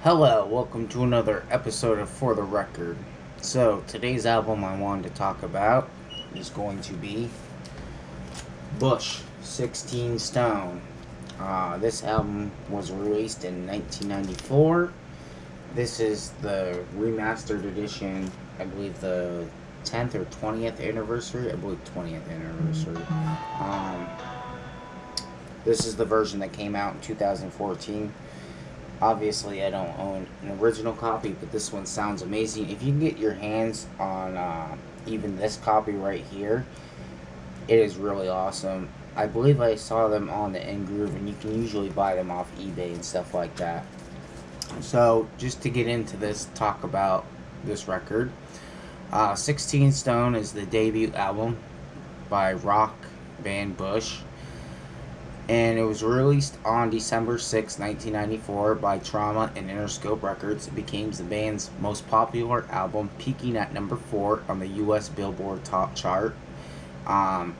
Hello, welcome to another episode of For the Record. So, today's album I wanted to talk about is going to be Bush, 16 Stone. This album was released in 1994. This is the remastered edition, I believe the 10th or 20th anniversary. I believe 20th anniversary. This is the version that came out in 2014. Obviously, I don't own an original copy, but this one sounds amazing. If you can get your hands on even this copy right here, it is really awesome. I believe I saw them on the Groove, and you can usually buy them off eBay and stuff like that. So, just to get into this, talk about this record. 16 Stone is the debut album by rock band Bush. And it was released on December 6, 1994 by Trauma and Interscope Records. It became the band's most popular album, peaking at number 4 on the U.S. Billboard Top Chart. And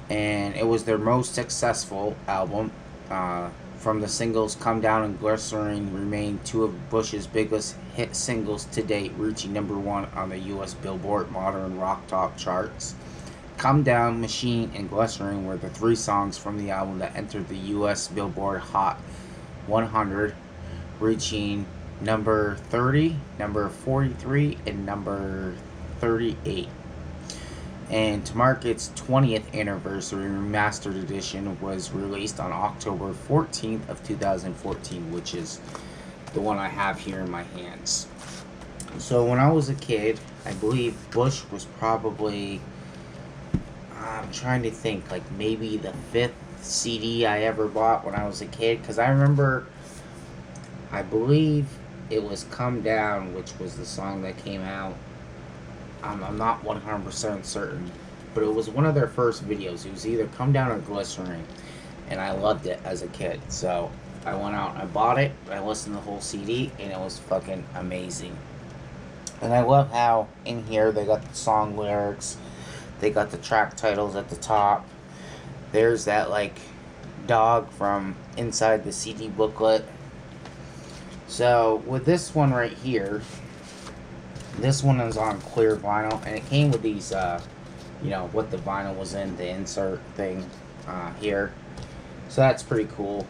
it was their most successful album. From the singles, Come Down and Glycerine remained two of Bush's biggest hit singles to date, reaching number 1 on the U.S. Billboard Modern Rock Top Charts. Come Down, Machine, and Glycerine were the 3 songs from the album that entered the U.S. Billboard Hot 100, reaching number 30, number 43, and number 38. And to mark its 20th anniversary, remastered edition was released on October 14th of 2014, which is the one I have here in my hands. So when I was a kid, I believe Bush was probably... I'm trying to think, like maybe the 5th CD I ever bought when I was a kid, because I remember, I believe it was Come Down, which was the song that came out. I'm not 100% certain, but it was one of their first videos. It was either Come Down or Glycerine, and I loved it as a kid. So I went out and I bought it, I listened to the whole CD, and it was fucking amazing. And I love how in here they got the song lyrics. They got the track titles at the top. There's that, like, dog from inside the CD booklet. So, with this one right here, this one is on clear vinyl, and it came with these, what the vinyl was in, the insert thing here. So, that's pretty cool.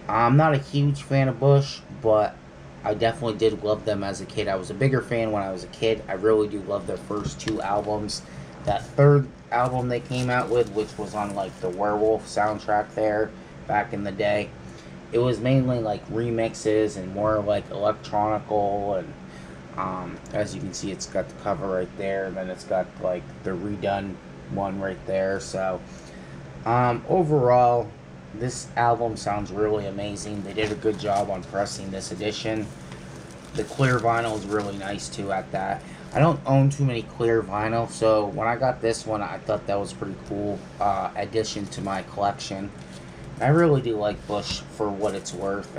I'm not a huge fan of Bush, but I definitely did love them as a kid. I was a bigger fan when I was a kid. I really do love their first 2 albums. That 3rd album they came out with, which was on like the Werewolf soundtrack there back in the day, it was mainly like remixes and more like electronical. And as you can see, it's got the cover right there, and then it's got like the redone one right there. So overall, this album sounds really amazing. They did a good job on pressing this edition. The clear vinyl is really nice too at that. I don't own too many clear vinyl, so when I got this one, I thought that was pretty cool addition to my collection. I really do like Bush for what it's worth.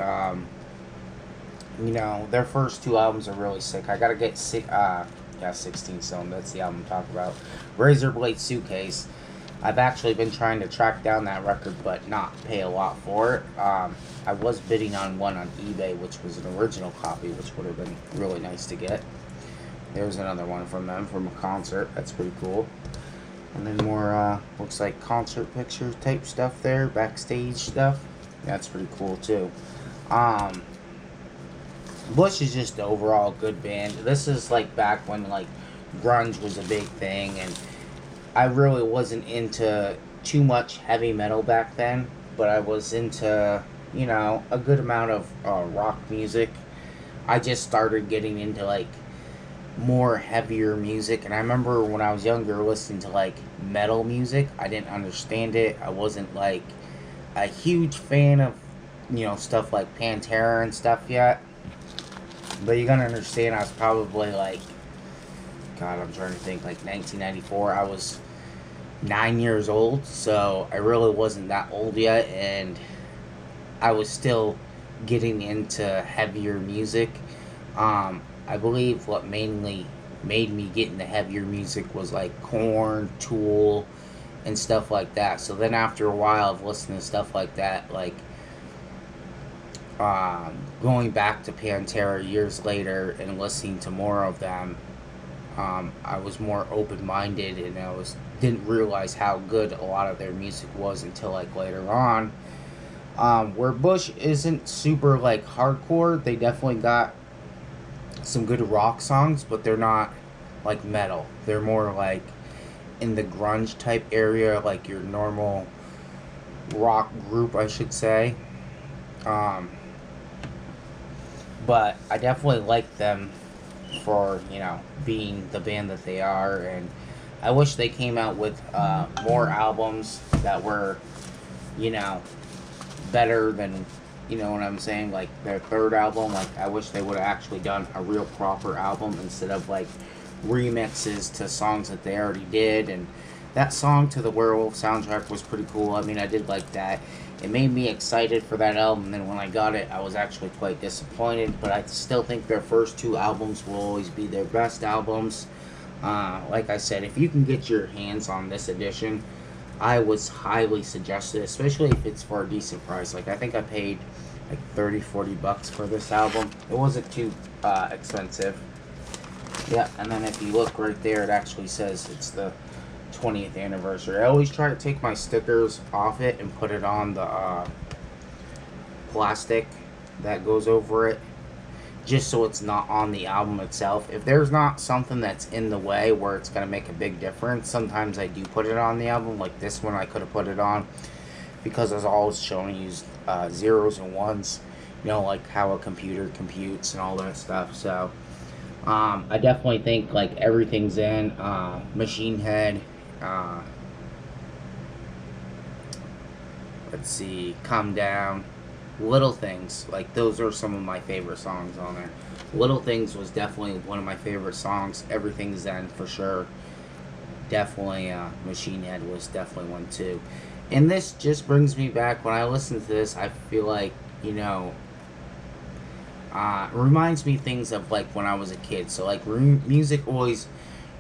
Their first 2 albums are really sick. I gotta get 16 Stone. That's the album I'm talking about. Razor Blade Suitcase. I've actually been trying to track down that record, but not pay a lot for it. I was bidding on one on eBay, which was an original copy, which would have been really nice to get. There's another one from them, from a concert. That's pretty cool. And then more, looks like concert picture type stuff there, backstage stuff. That's pretty cool, too. Bush is just overall a good band. This is, like, back when, like, grunge was a big thing, and I really wasn't into too much heavy metal back then, but I was into, a good amount of rock music. I just started getting into, like, more heavier music, and I remember when I was younger listening to, like, metal music. I didn't understand it. I wasn't, like, a huge fan of, stuff like Pantera and stuff yet. But you gotta understand, I was probably, like, God, I'm trying to think, like 1994, I was 9 years old, so I really wasn't that old yet, and I was still getting into heavier music. I believe what mainly made me get into heavier music was like Korn, Tool, and stuff like that. So then after a while of listening to stuff like that, like going back to Pantera years later and listening to more of them, I was more open-minded, and didn't realize how good a lot of their music was until like later on. Where Bush isn't super like hardcore, they definitely got some good rock songs, but they're not like metal. They're more like in the grunge type area, like your normal rock group, I should say. Um, but I definitely like them for, being the band that they are, and I wish they came out with more albums that were, you know, better than, you know what I'm saying, like their third album. Like, I wish they would have actually done a real proper album instead of like remixes to songs that they already did. And that song to the Werewolf soundtrack was pretty cool. I mean, I did like that. It made me excited for that album, and then when I got it, I was actually quite disappointed, but I still think their first two albums will always be their best albums. Like I said, if you can get your hands on this edition, I would highly suggest it, especially if it's for a decent price. Like, I think I paid like $30-40 for this album. It wasn't too expensive. Yeah, and then if you look right there, it actually says it's the 20th anniversary. I always try to take my stickers off it and put it on the plastic that goes over it, just so it's not on the album itself. If there's not something that's in the way where it's going to make a big difference, sometimes I do put it on the album. Like this one, I could have put it on because I was always showing you zeros and ones, like how a computer computes and all that stuff. So I definitely think like everything's in. Machine Head, let's see, Calm Down, Little Things, like those are some of my favorite songs on there. Little Things was definitely one of my favorite songs. Everything's Zen for sure. Definitely Machine Head was definitely one too. And this just brings me back, when I listen to this, I feel like, it reminds me things of like when I was a kid. So like music always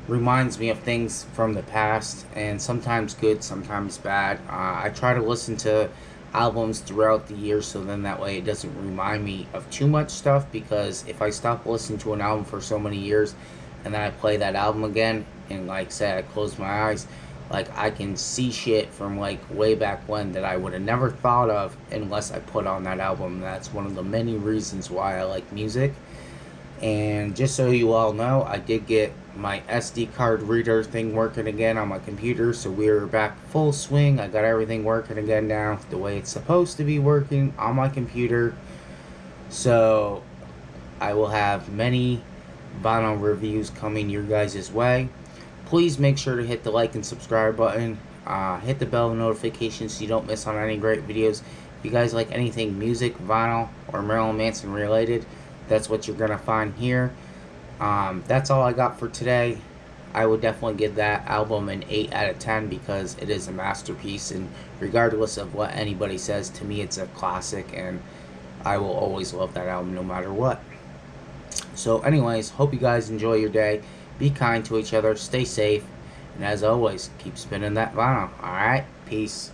reminds me of things from the past, and sometimes good, sometimes bad. I try to listen to albums throughout the year, so then that way it doesn't remind me of too much stuff, because if I stop listening to an album for so many years and then I play that album again, and like say I close my eyes, like I can see shit from like way back when that I would have never thought of unless I put on that album. That's one of the many reasons why I like music. And just so you all know, I did get my SD card reader thing working again on my computer, so we're back full swing. I got everything working again now the way it's supposed to be working on my computer. So I will have many vinyl reviews coming your guys' way. Please make sure to hit the like and subscribe button. Hit the bell notifications so you don't miss on any great videos. If you guys like anything music, vinyl, or Marilyn Manson related, that's what you're going to find here. That's all I got for today. I would definitely give that album an 8 out of 10 because it is a masterpiece, and regardless of what anybody says, to me it's a classic, and I will always love that album no matter what. So anyways, hope you guys enjoy your day. Be kind to each other, stay safe, and as always, keep spinning that vinyl. Alright, peace.